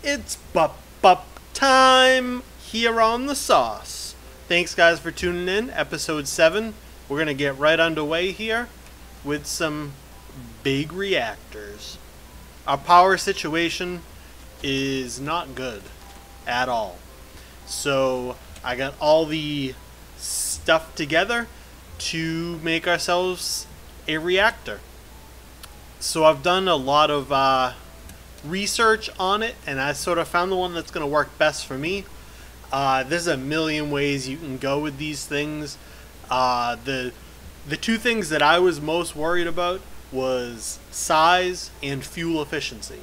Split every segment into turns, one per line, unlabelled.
It's bup time here on the sauce. Thanks guys for tuning in. Episode 7. We're gonna get right underway here with some big reactors. Our power situation is not good at all. So I got all the stuff together to make ourselves a reactor. So I've done a lot of research on it, and I sort of found the one that's going to work best for me. There's a million ways you can go with these things. The two things that I was most worried about was size and fuel efficiency.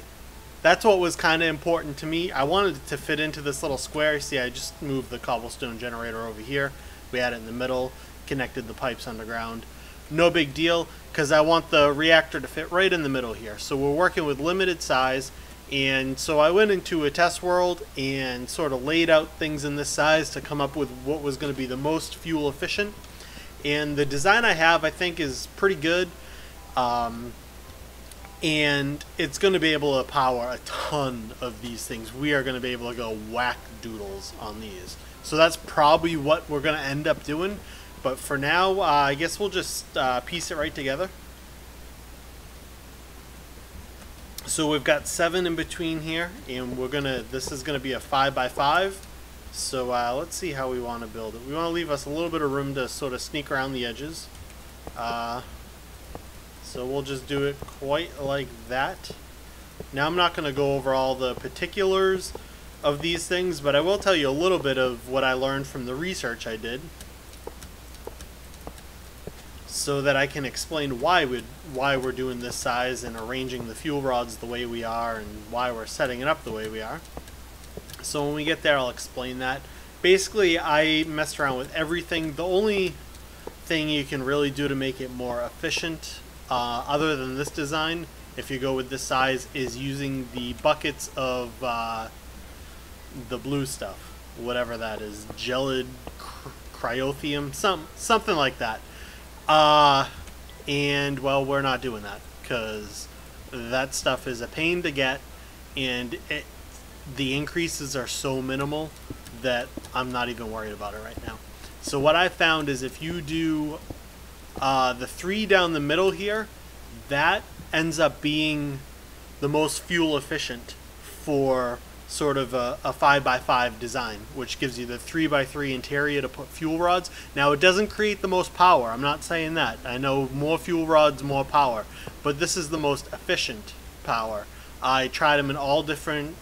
That's what was kind of important to me. I wanted it to fit into this little square. See, I just moved the cobblestone generator over here. We had it in the middle, connected the pipes underground. No big deal, because I want the reactor to fit right in the middle here. So we're working with limited size, and so I went into a test world and sort of laid out things in this size to come up with what was going to be the most fuel efficient. And the design I have, I think, is pretty good. And it's going to be able to power a ton of these things. We are going to be able to go whack doodles on these. So that's probably what we're going to end up doing. But for now, I guess we'll just piece it right together. So we've got 7 in between here, and this is gonna be a 5x5. So let's see how we want to build it. We want to leave us a little bit of room to sort of sneak around the edges. So we'll just do it quite like that. Now I'm not gonna go over all the particulars of these things, but I will tell you a little bit of what I learned from the research I did, so that I can explain why we're doing this size and arranging the fuel rods the way we are and why we're setting it up the way we are. So when we get there, I'll explain that. Basically, I messed around with everything. The only thing you can really do to make it more efficient, other than this design, if you go with this size, is using the buckets of the blue stuff, whatever that is, gelid cryotheum, something like that. And well, we're not doing that because that stuff is a pain to get, and the increases are so minimal that I'm not even worried about it right now. So what I found is if you do the 3 down the middle here, that ends up being the most fuel efficient for sort of a 5x5 design, which gives you the 3x3 interior to put fuel rods. Now it doesn't create the most power, I'm not saying that. I know more fuel rods, more power, but this is the most efficient power. I tried them in all different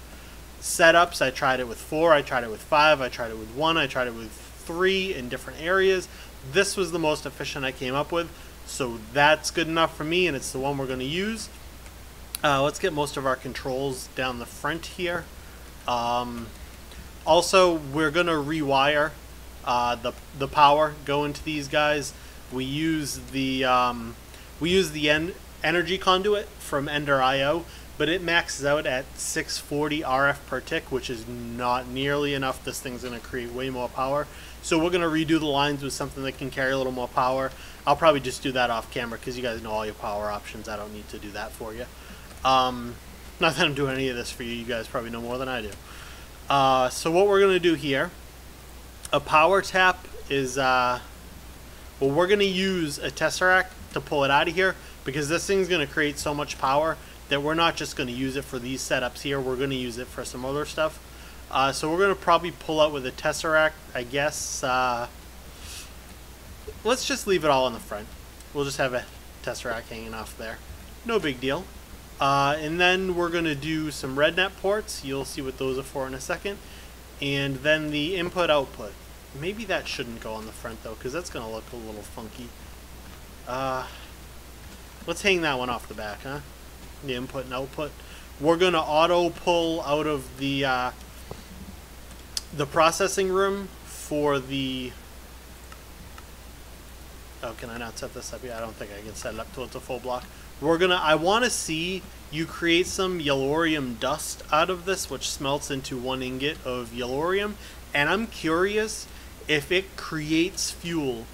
setups. I tried it with 4, I tried it with 5, I tried it with 1, I tried it with 3 in different areas. This was the most efficient I came up with, so that's good enough for me, and it's the one we're going to use. Let's get most of our controls down the front here. Also, we're gonna rewire the power going to these guys. We use the energy conduit from Ender IO, but it maxes out at 640 RF per tick, which is not nearly enough. This thing's gonna create way more power. So we're gonna redo the lines with something that can carry a little more power. I'll probably just do that off camera because you guys know all your power options. I don't need to do that for you. Not that I'm doing any of this for you. You guys probably know more than I do. So what we're going to do here, a power tap is, well, we're going to use a tesseract to pull it out of here, because this thing's going to create so much power that we're not just going to use it for these setups here. We're going to use it for some other stuff. So we're going to probably pull out with a tesseract, I guess. Let's just leave it all in the front. We'll just have a tesseract hanging off there. No big deal. And then we're going to do some RedNet ports. You'll see what those are for in a second. And then the input-output. Maybe that shouldn't go on the front, though, because that's going to look a little funky. Let's hang that one off the back, huh? The input and output. We're going to auto-pull out of the processing room for the... Oh, can I not set this up yet? I don't think I can set it up till it's a full block. I want to see you create some yellorium dust out of this, which smelts into 1 ingot of yellorium, and I'm curious if it creates fuel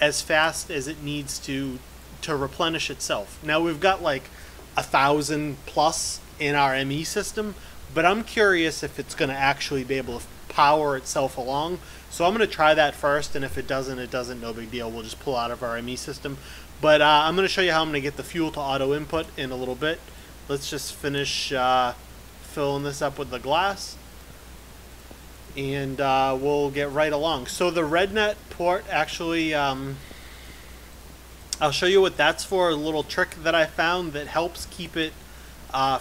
as fast as it needs to replenish itself. Now we've got like 1,000 plus in our ME system, but I'm curious if it's going to actually be able to power itself along. So I'm going to try that first, and if it doesn't, no big deal. We'll just pull out of our ME system. But I'm going to show you how I'm going to get the fuel to auto input in a little bit. Let's just finish filling this up with the glass, and we'll get right along. So the RedNet port actually, I'll show you what that's for, a little trick that I found that helps keep it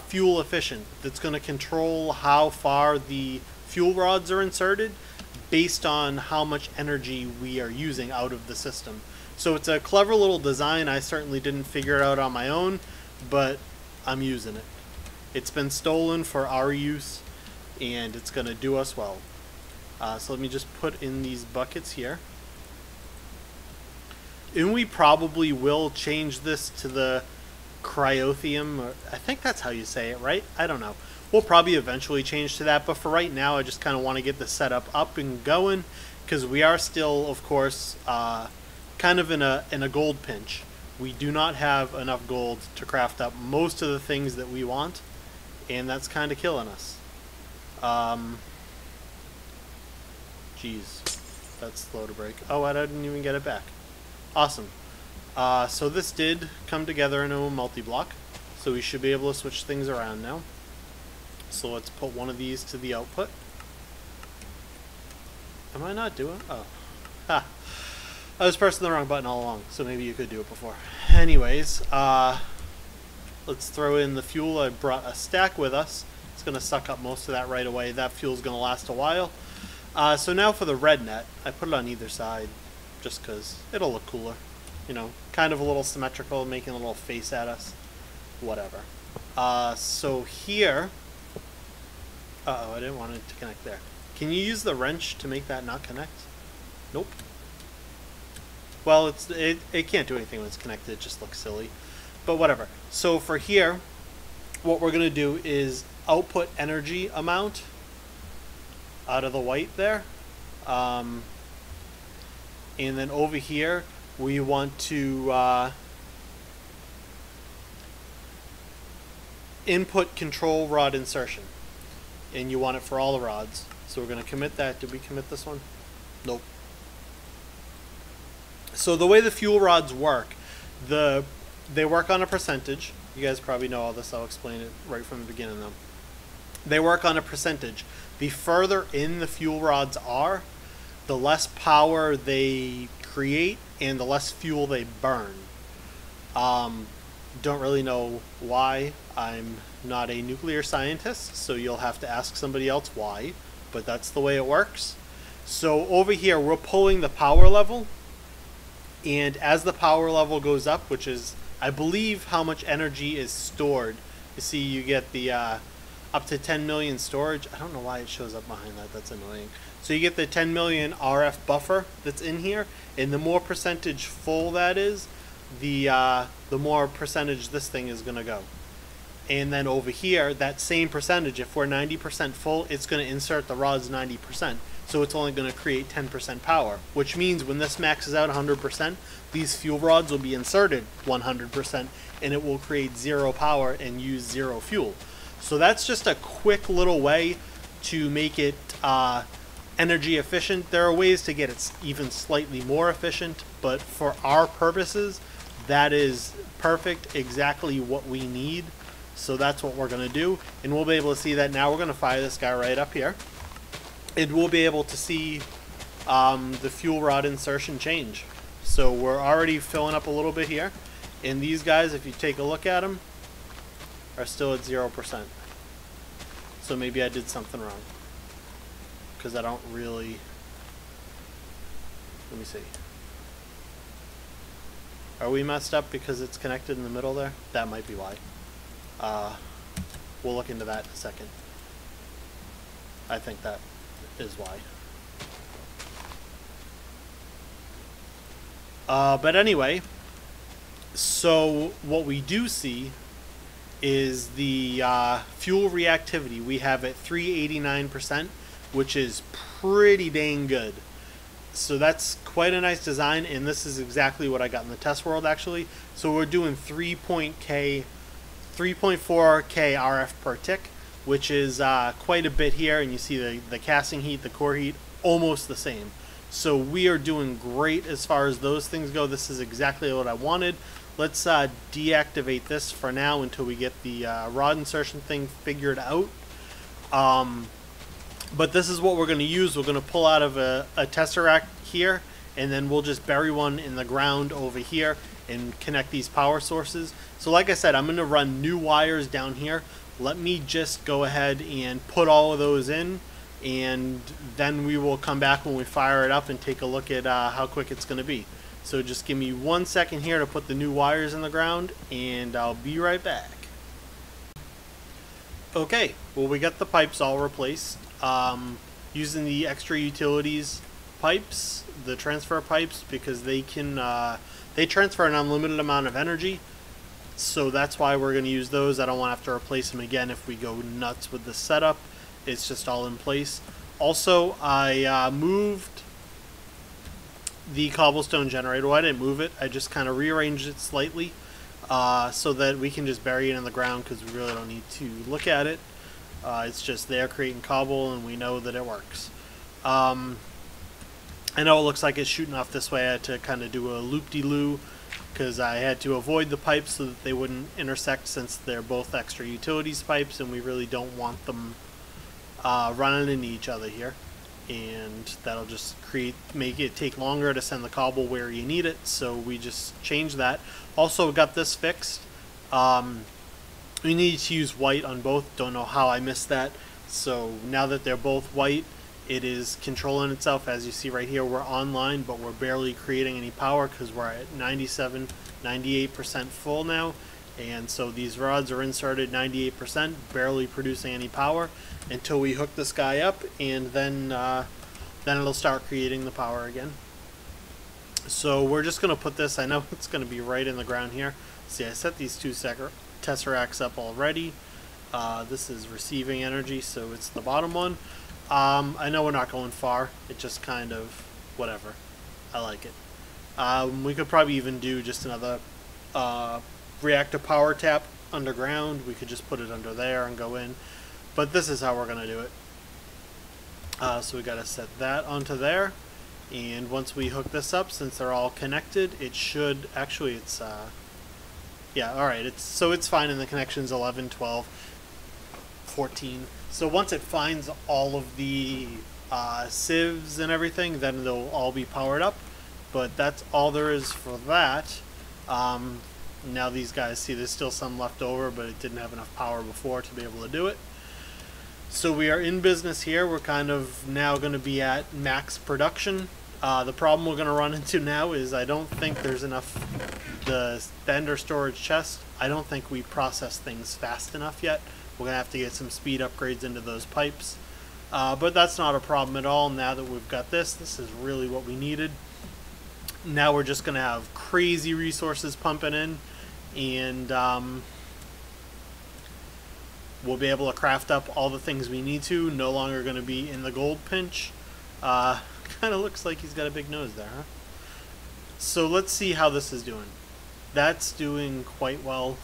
fuel efficient. That's going to control how far the fuel rods are inserted based on how much energy we are using out of the system. So it's a clever little design. I certainly didn't figure it out on my own, but I'm using it. It's been stolen for our use, and it's going to do us well. So let me just put in these buckets here. And we probably will change this to the cryotheum, or I think that's how you say it, right? I don't know. We'll probably eventually change to that, but for right now I just kind of want to get the setup up and going, because we are still, of course, kind of in a gold pinch. We do not have enough gold to craft up most of the things that we want, and that's kind of killing us. Jeez, that's slow to break. Oh, I didn't even get it back. Awesome. So this did come together into a multi-block, so we should be able to switch things around now. So let's put one of these to the output. Am I not doing? Oh. Ha. I was pressing the wrong button all along, so maybe you could do it before. Anyways, let's throw in the fuel. I brought a stack with us. It's going to suck up most of that right away. That fuel's going to last a while. So now for the RedNet, I put it on either side just because it'll look cooler. You know, kind of a little symmetrical, making a little face at us. Whatever. So here... Uh-oh, I didn't want it to connect there. Can you use the wrench to make that not connect? Nope. Well, it can't do anything when it's connected. It just looks silly. But whatever. So for here, what we're going to do is output energy amount out of the white there. And then over here, we want to input control rod insertion. And you want it for all the rods. So we're going to commit that. Did we commit this one? Nope. So the way the fuel rods work, they work on a percentage. You guys probably know all this. I'll explain it right from the beginning though. They work on a percentage. The further in the fuel rods are, the less power they create and the less fuel they burn. Don't really know why. I'm not a nuclear scientist, so you'll have to ask somebody else why, but that's the way it works. So over here, we're pulling the power level, and as the power level goes up, which is, I believe, how much energy is stored. You see, you get the up to 10 million storage. I don't know why it shows up behind that. That's annoying. So you get the 10 million RF buffer that's in here, and the more percentage full that is, the more percentage this thing is going to go. And then over here, that same percentage, if we're 90% full, it's going to insert the rods 90%. So it's only going to create 10% power, which means when this maxes out 100%, these fuel rods will be inserted 100%, and it will create 0 power and use 0 fuel. So that's just a quick little way to make it energy efficient. There are ways to get it even slightly more efficient, but for our purposes, that is perfect, exactly what we need. So that's what we're going to do, and we'll be able to see that now. We're going to fire this guy right up here, and we'll be able to see the fuel rod insertion change. So we're already filling up a little bit here, and these guys, if you take a look at them, are still at 0%. So maybe I did something wrong, because I don't really... Let me see. Are we messed up because it's connected in the middle there? That might be why. We'll look into that in a second. I think that is why. But anyway, so what we do see is the fuel reactivity. We have at 389%, which is pretty dang good. So that's quite a nice design, and this is exactly what I got in the test world actually. So we're doing 3.4K RF per tick. which is quite a bit here, and you see the casting heat, the core heat, almost the same. So we are doing great as far as those things go. This is exactly what I wanted. Let's deactivate this for now until we get the rod insertion thing figured out. But this is what we're going to use. We're going to pull out of a tesseract here, and then we'll just bury one in the ground over here and connect these power sources. So like I said, I'm going to run new wires down here. Let me just go ahead and put all of those in, and then we will come back when we fire it up and take a look at how quick it's going to be. So just give me 1 second here to put the new wires in the ground, and I'll be right back. Okay, well, we got the pipes all replaced. Using the extra utilities pipes, the transfer pipes, because they can they transfer an unlimited amount of energy. So that's why we're going to use those. I don't want to have to replace them again if we go nuts with the setup. It's just all in place. Also, I moved the cobblestone generator. Well, I didn't move it. I just kind of rearranged it slightly so that we can just bury it in the ground, because we really don't need to look at it. It's just there creating cobble, and we know that it works. I know it looks like it's shooting off this way. I had to kind of do a loop-de-loo, because I had to avoid the pipes so that they wouldn't intersect, since they're both extra utilities pipes, and we really don't want them running into each other here. And that'll just make it take longer to send the cobble where you need it, so we just changed that. Also got this fixed. We need to use white on both. Don't know how I missed that. So now that they're both white, it is controlling itself. As you see right here, we're online, but we're barely creating any power because we're at 97, 98% full now. And so these rods are inserted 98%, barely producing any power until we hook this guy up, and then it'll start creating the power again. So we're just going to put this, I know it's going to be right in the ground here. See, I set these two tesseracts up already. This is receiving energy, so it's the bottom one. I know we're not going far. It just kind of, whatever. I like it. We could probably even do just another reactor power tap underground. We could just put it under there and go in. But this is how we're going to do it. So we got to set that onto there. And once we hook this up, since they're all connected, it should, actually it's, yeah, alright, so it's fine in the connections 11, 12, 14. So once it finds all of the sieves and everything, then they'll all be powered up. But that's all there is for that. Now these guys, see, there's still some left over, but it didn't have enough power before to be able to do it. So we are in business here. We're kind of now going to be at max production. The problem we're going to run into now is I don't think there's enough, the ender storage chest, I don't think we process things fast enough yet. We're going to have to get some speed upgrades into those pipes. But that's not a problem at all. Now that we've got this is really what we needed. Now we're just going to have crazy resources pumping in, and we'll be able to craft up all the things we need to. No longer going to be in the gold pinch. Kind of looks like he's got a big nose there, huh? So let's see how this is doing. That's doing quite well.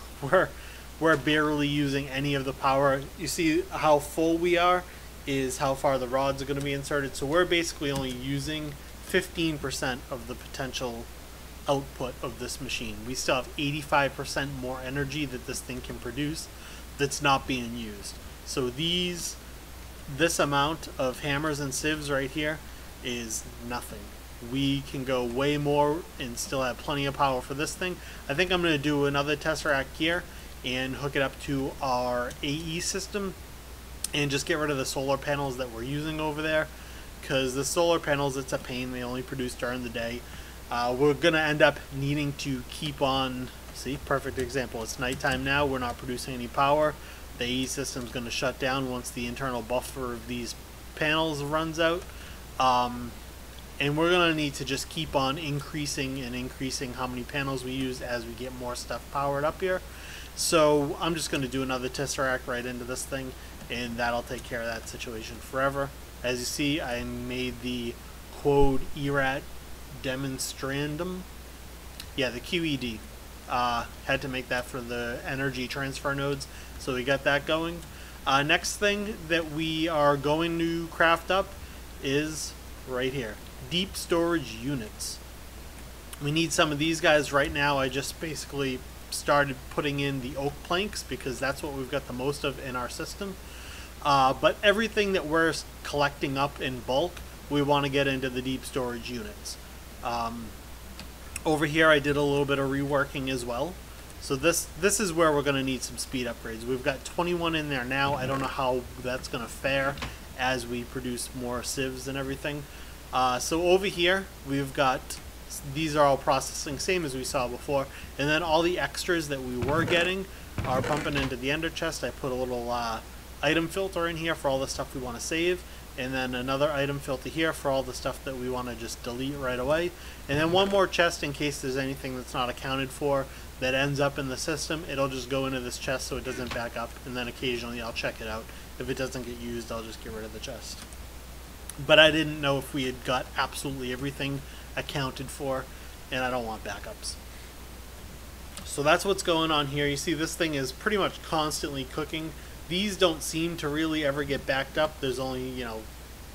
We're barely using any of the power. You see how full we are is how far the rods are going to be inserted. So we're basically only using 15% of the potential output of this machine. We still have 85% more energy that this thing can produce that's not being used. So this amount of hammers and sieves right here is nothing. We can go way more and still have plenty of power for this thing. I think I'm going to do another tesseract here and hook it up to our AE system and just get rid of the solar panels that we're using over there, because the solar panels, it's a pain. They only produce during the day. We're going to end up needing to keep on, see, perfect example. It's nighttime now. We're not producing any power. The AE system is going to shut down once the internal buffer of these panels runs out. And we're going to need to just keep on increasing and increasing how many panels we use as we get more stuff powered up here. So I'm just going to do another tesseract right into this thing, and that'll take care of that situation forever. As you see, I made the Quod Erat Demonstrandum. Yeah, the QED. Had to make that for the energy transfer nodes, so we got that going. Next thing that we are going to craft up is right here. Deep storage units. We need some of these guys right now. I just basically started putting in the oak planks because that's what we've got the most of in our system. But everything that we're collecting up in bulk, we want to get into the deep storage units. Over here I did a little bit of reworking as well. So this is where we're going to need some speed upgrades. We've got 21 in there now. I don't know how that's going to fare as we produce more sieves and everything. So over here we've got, these are all processing same as we saw before, and then all the extras that we were getting are pumping into the ender chest. I put a little item filter in here for all the stuff we want to save, and then another item filter here for all the stuff that we want to just delete right away, and then one more chest in case there's anything that's not accounted for that ends up in the system. It'll just go into this chest so it doesn't back up, and then occasionally I'll check it out. If it doesn't get used, I'll just get rid of the chest. But I didn't know if we had got absolutely everything accounted for, and I don't want backups. So that's what's going on here. You see this thing is pretty much constantly cooking. These don't seem to really ever get backed up. There's only, you know,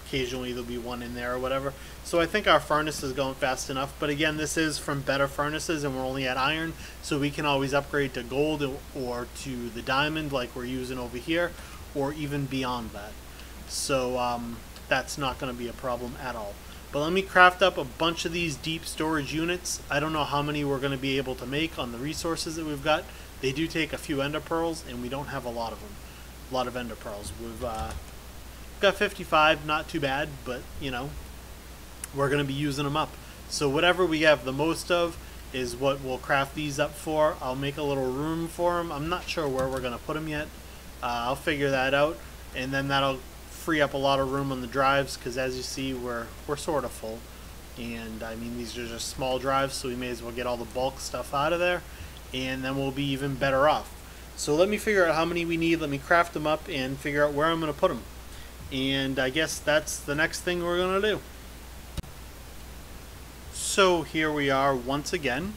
occasionally there'll be one in there or whatever. So I think our furnace is going fast enough. But again, this is from better furnaces and we're only at iron, so we can always upgrade to gold or to the diamond like we're using over here, or even beyond that. So that's not going to be a problem at all. But let me craft up a bunch of these deep storage units. I don't know how many we're going to be able to make on the resources that we've got. They do take a few ender pearls, and we don't have a lot of them. A lot of ender pearls. We've got 55, not too bad, but you know, we're going to be using them up. So whatever we have the most of is what we'll craft these up for. I'll make a little room for them. I'm not sure where we're going to put them yet. I'll figure that out, and then that'll free up a lot of room on the drives, because as you see we're sort of full, and I mean these are just small drives, so we may as well get all the bulk stuff out of there, and then we'll be even better off. So let me figure out how many we need, let me craft them up and figure out where I'm going to put them, and I guess that's the next thing we're going to do. So here we are once again.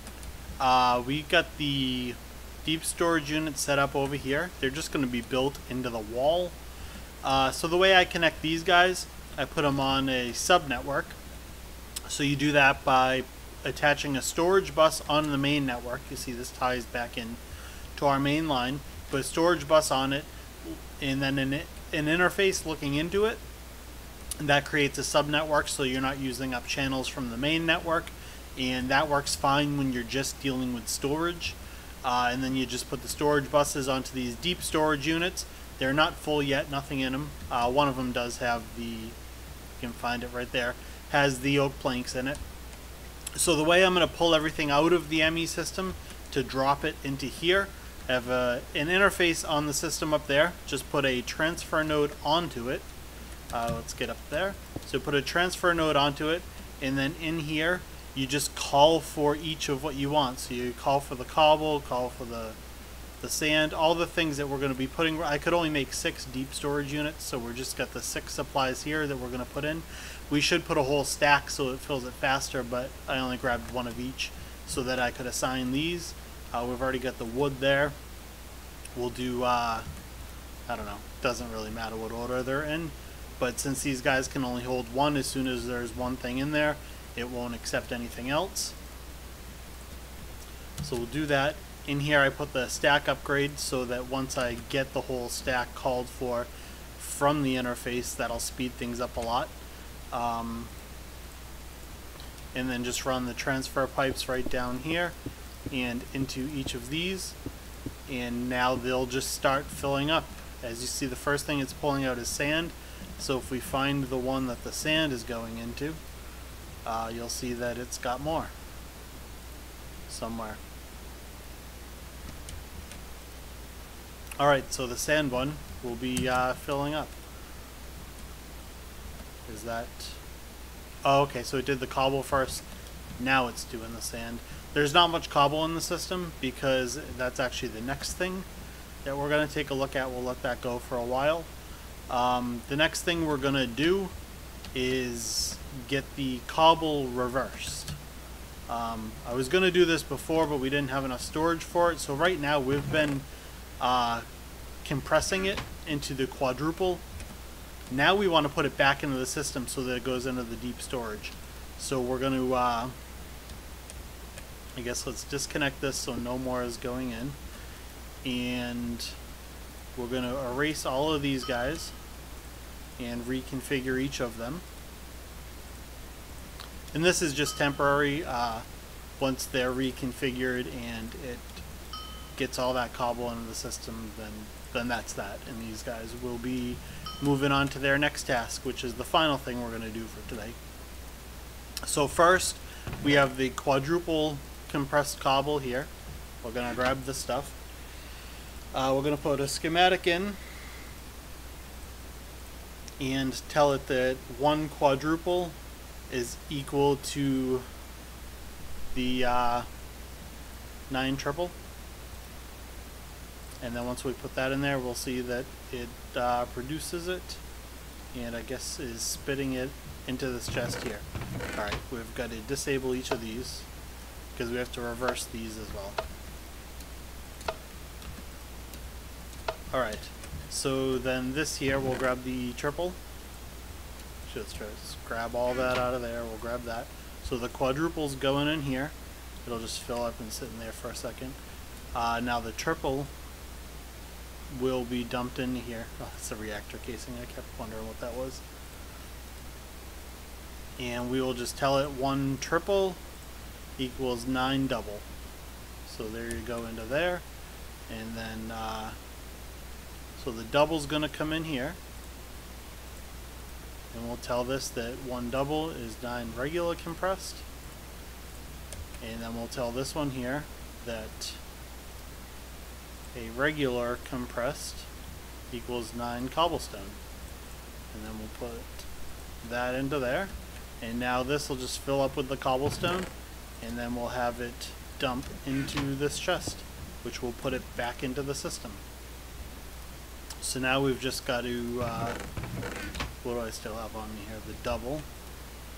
We got the deep storage units set up over here. They're just going to be built into the wall. So the way I connect these guys, I put them on a subnetwork. So you do that by attaching a storage bus on the main network. You see this ties back in to our main line. Put a storage bus on it, and then an interface looking into it. And that creates a subnetwork, so you're not using up channels from the main network. And that works fine when you're just dealing with storage. And then you just put the storage buses onto these deep storage units. They're not full yet, nothing in them. One of them does have the, you can find it right there, has the oak planks in it. So the way I'm going to pull everything out of the ME system to drop it into here, I have an interface on the system up there. Just put a transfer node onto it. Let's get up there. So put a transfer node onto it, and then in here you just call for each of what you want. So you call for the cobble, call for the sand, all the things that we're going to be putting. I could only make 6 deep storage units, so we're just got the 6 supplies here that we're going to put in. We should put a whole stack so it fills it faster, but I only grabbed 1 of each so that I could assign these. We've already got the wood there. We'll do, I don't know, doesn't really matter what order they're in, but since these guys can only hold 1, as soon as there's 1 thing in there, it won't accept anything else. So we'll do that. In here I put the stack upgrade so that once I get the whole stack called for from the interface, that'll speed things up a lot. And then just run the transfer pipes right down here and into each of these, and now they'll just start filling up. As you see, the first thing it's pulling out is sand, so if we find the one that the sand is going into, you'll see that it's got more somewhere. Alright, so the sand one will be filling up. Is that... Oh, okay, so it did the cobble first. Now it's doing the sand. There's not much cobble in the system because that's actually the next thing that we're going to take a look at. We'll let that go for a while. The next thing we're going to do is get the cobble reversed. I was going to do this before, but we didn't have enough storage for it. So right now we've been compressing it into the quadruple. Now we want to put it back into the system so that it goes into the deep storage. So we're going to, I guess let's disconnect this so no more is going in. And we're going to erase all of these guys and reconfigure each of them. And this is just temporary. Once they're reconfigured and it gets all that cobble into the system, then that's that. And these guys will be moving on to their next task, which is the final thing we're going to do for today. So first, we have the quadruple compressed cobble here. We're going to grab this stuff. We're going to put a schematic in and tell it that 1 quadruple is equal to the 9 triple. And then once we put that in there, we'll see that it produces it, and I guess is spitting it into this chest here. Alright, we've got to disable each of these because we have to reverse these as well. Alright, so then this here, we'll grab the triple. Just grab all that out of there, we'll grab that. So the quadruple's going in here. It'll just fill up and sit in there for a second. Now the triple will be dumped in here. Oh, it's a reactor casing. I kept wondering what that was. And we will just tell it 1 triple equals 9 double. So there you go into there. And then, so the double's going to come in here. And we'll tell this that 1 double is 9 regular compressed. And then we'll tell this one here that a regular compressed equals 9 cobblestone. And then we'll put that into there. And now this will just fill up with the cobblestone, and then we'll have it dump into this chest, which will put it back into the system. So now we've just got to, what do I still have on me here? The double,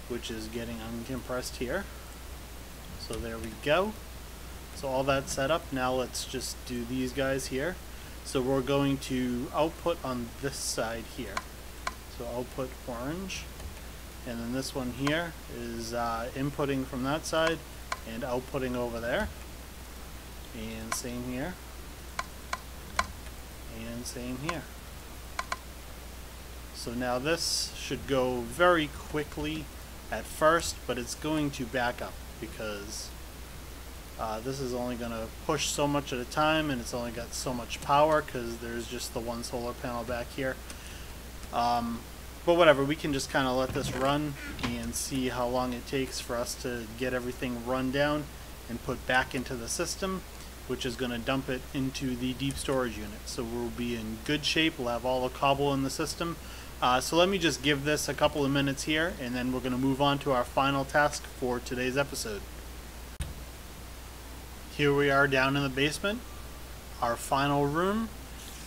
which is getting uncompressed here. So there we go. So all that's set up. Now let's just do these guys here. So we're going to output on this side here. So output orange. And then this one here is inputting from that side and outputting over there. And same here. And same here. So now this should go very quickly at first, but it's going to back up because this is only going to push so much at a time, and it's only got so much power because there's just the 1 solar panel back here. But whatever, we can just kind of let this run and see how long it takes for us to get everything run down and put back into the system, which is going to dump it into the deep storage unit. So we'll be in good shape. We'll have all the cobble in the system. So let me just give this a couple of minutes here, and then we're going to move on to our final task for today's episode. Here we are down in the basement, our final room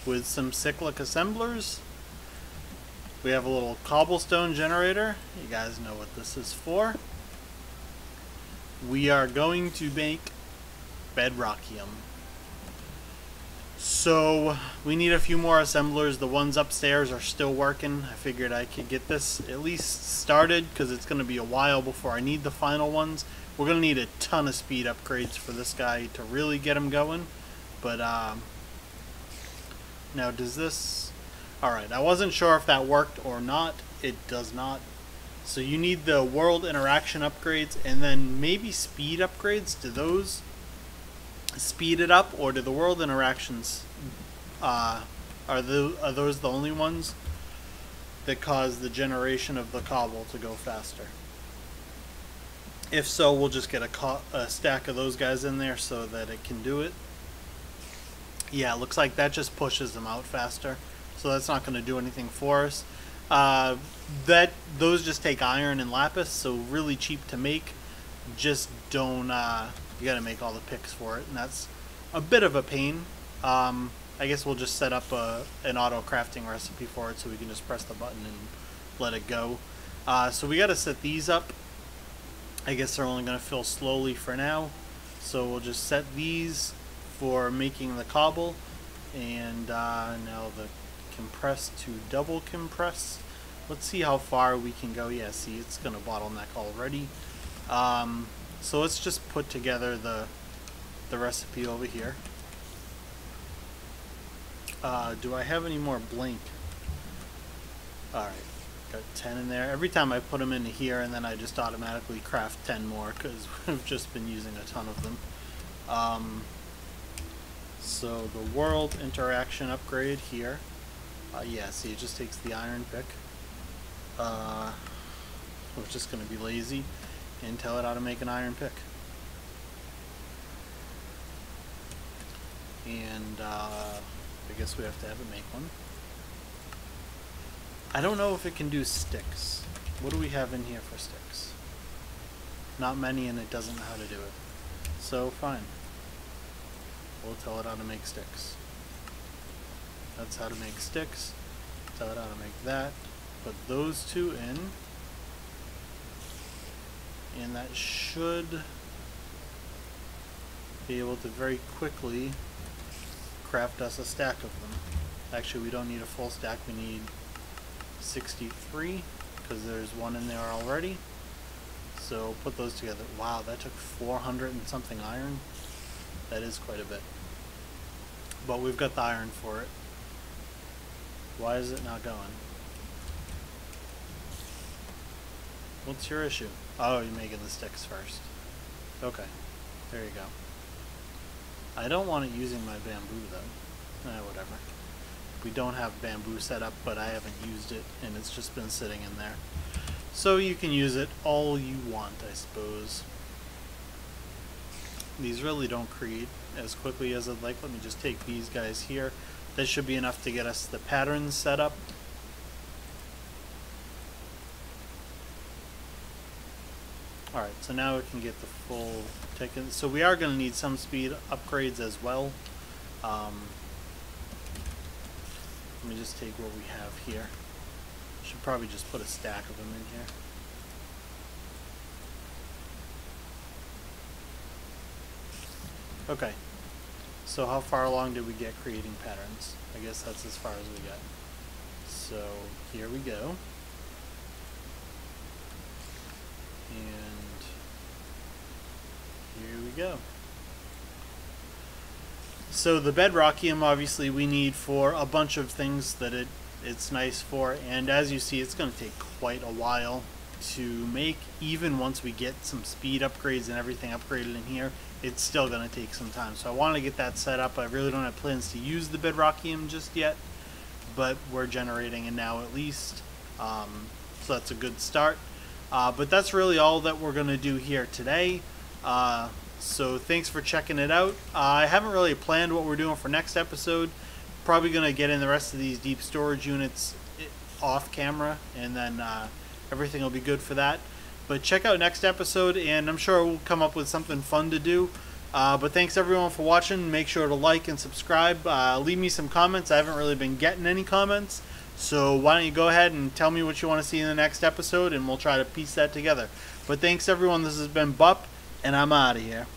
with some cyclic assemblers. We have a little cobblestone generator. You guys know what this is for. We are going to make bedrockium. So we need a few more assemblers. The ones upstairs are still working. I figured I could get this at least started because it's going to be a while before I need the final ones. We're going to need a ton of speed upgrades for this guy to really get him going. But now does this... Alright, I wasn't sure if that worked or not. It does not. So you need the world interaction upgrades and then maybe speed upgrades. Do those speed it up, or do the world interactions are those the only ones that cause the generation of the cobble to go faster? If so, we'll just get a stack of those guys in there so that it can do it. Yeah, it looks like that just pushes them out faster, so that's not going to do anything for us. Those just take iron and lapis, so really cheap to make. Just don't you gotta make all the picks for it, and that's a bit of a pain. I guess we'll just set up an auto crafting recipe for it so we can just press the button and let it go. So we gotta set these up. I guess they're only gonna fill slowly for now, so we'll just set these for making the cobble, And now the compress to double compress. Let's see how far we can go. Yeah, see, it's going to bottleneck already. So let's just put together the recipe over here. Do I have any more blink? Alright, got 10 in there. Every time I put them into here, and then I just automatically craft 10 more, because we've just been using a ton of them. So the world interaction upgrade here. Yeah, see, it just takes the iron pick. We're just going to be lazy and tell it how to make an iron pick. And I guess we have to have it make one. I don't know if it can do sticks. What do we have in here for sticks? Not many, and it doesn't know how to do it. So fine. We'll tell it how to make sticks. That's how to make sticks. Tell it how to make that. Put those two in. And that should be able to very quickly craft us a stack of them. Actually, we don't need a full stack. We need 63 because there's one in there already. So put those together. Wow, that took 400 and something iron. That is quite a bit. But we've got the iron for it. Why is it not going? What's your issue? Oh, you're making the sticks first. Okay, there you go. I don't want it using my bamboo though. Whatever. We don't have bamboo set up, but I haven't used it, and it's just been sitting in there. So you can use it all you want, I suppose. These really don't create as quickly as I'd like. Let me just take these guys here. That should be enough to get us the patterns set up. Alright, so now we can get the full ticket. So we are going to need some speed upgrades as well. Let me just take what we have here. Should probably just put a stack of them in here. Okay. So how far along did we get creating patterns? I guess that's as far as we got. So here we go. And here we go. So the bedrockium obviously we need for a bunch of things that it's nice for, and as you see, it's going to take quite a while to make. Even once we get some speed upgrades and everything upgraded in here, it's still going to take some time. So I want to get that set up. I really don't have plans to use the bedrockium just yet, but we're generating it now at least. So that's a good start. But that's really all that we're going to do here today. So thanks for checking it out. I haven't really planned what we're doing for next episode. Probably going to get in the rest of these deep storage units off camera, and then everything will be good for that. But check out next episode, and I'm sure we'll come up with something fun to do. But thanks everyone for watching. Make sure to like and subscribe. Leave me some comments. I haven't really been getting any comments. So why don't you go ahead and tell me what you want to see in the next episode, and we'll try to piece that together. But thanks everyone. This has been Bup, and I'm out of here.